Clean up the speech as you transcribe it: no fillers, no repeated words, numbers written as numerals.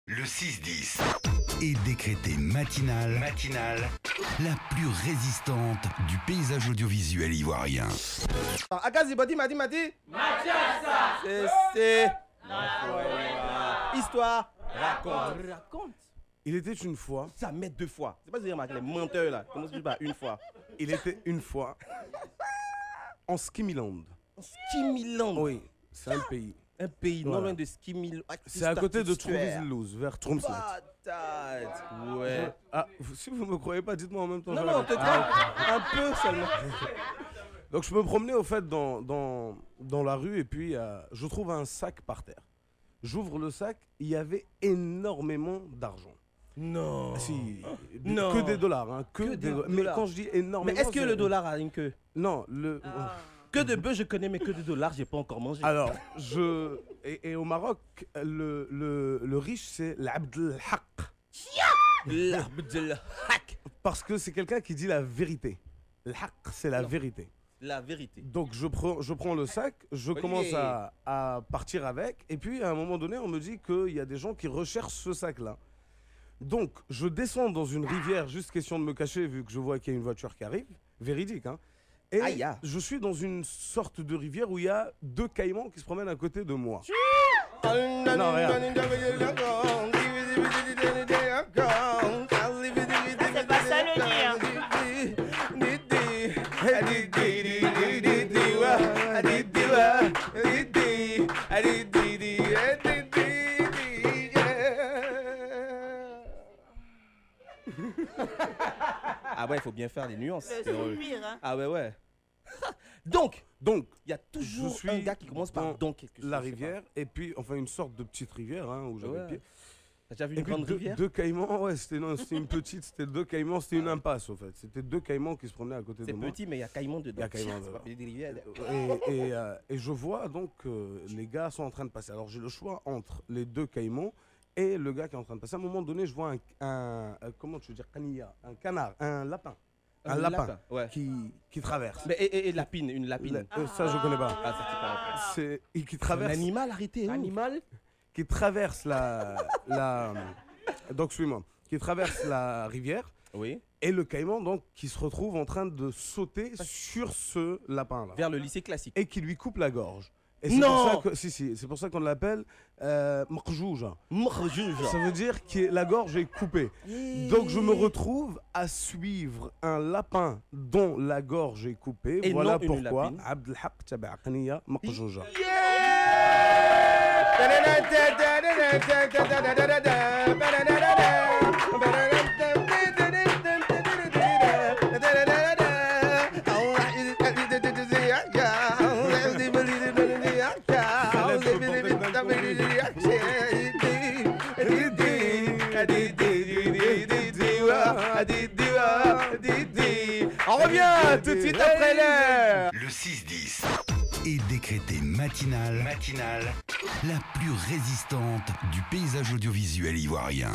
Le 6-10 est décrété matinale, la plus résistante du paysage audiovisuel ivoirien. Akazi Badi m'a dit c'est histoire raconte. Il était une fois. Ça met deux fois. C'est pas dire les menteurs là. Comment se dit pas une fois? Il était une fois en Skimiland. Skimiland. Oui, c'est un pays. Un pays non loin de Skimiland. C'est à côté de Troumslouz, vers Troumslet. Ouais. Ah, si vous me croyez pas, dites-moi en même temps. Non, te un peu seulement. Donc je me promenais au fait dans la rue et puis je trouve un sac par terre. J'ouvre le sac, il y avait énormément d'argent. Non. Si, Non. que des dollars, hein, Que des dollars. dollars. Mais quand je dis énormément. Mais est-ce que le dollar a une queue? Non, Que de bœuf je connais, mais que de dollars j'ai pas encore mangé. Alors, et au Maroc, le riche c'est l'Abdelhaq. L'Abdelhaq. Parce que c'est quelqu'un qui dit la vérité. L'haq, c'est la vérité. La vérité. Donc je prends le sac, je commence à partir avec, et puis à un moment donné, on me dit qu'il y a des gens qui recherchent ce sac-là. Donc je descends dans une rivière, juste question de me cacher, vu que je vois qu'il y a une voiture qui arrive, véridique, hein. Et je suis dans une sorte de rivière où il y a deux caïmans qui se promènent à côté de moi. Non, regarde. C'est pas ça le nid, hein. Ah ouais, il faut bien faire des nuances. Le soupir, hein. Ah ouais. Donc, il y a toujours un gars qui commence par donc quelque chose. La rivière, et puis, enfin, une sorte de petite rivière, hein, où j'avais le pied. T'as déjà vu Et une puis grande rivière? deux caïmans, ouais, c'était une petite, c'était deux caïmans, c'était une impasse, au fait. C'était deux caïmans qui se promenaient à côté de moi. C'est petit, mais il y a caïman dedans. Il y a caïman C'est dedans. pas des rivières. Et je vois donc les gars sont en train de passer. Alors j'ai le choix entre les deux caïmans et le gars qui est en train de passer. À un moment donné, je vois comment tu veux dire, un canard, un lapin. Un lapin ouais. qui traverse. Mais et lapine, une lapine. Ça, je connais pas. Ah, ça, c'est pas C'est qui traverse. un animal, arrêtez. Animal. Qui traverse donc suis-moi. Qui traverse la rivière. Oui. Et le caïman donc qui se retrouve en train de sauter sur ce lapin là. Vers le lycée classique. Et qui lui coupe la gorge. Et Non. C'est pour ça qu'on l'appelle Mrjouja. Mrjouja. Ça veut dire que la gorge est coupée. Donc je me retrouve à suivre un lapin dont la gorge est coupée. Et voilà non une pourquoi lapine. Abdelhaq Tabaqniya Mrjouja. On revient tout de suite après l'heure. Le 6-10 est décrété matinale, la plus résistante du paysage audiovisuel ivoirien.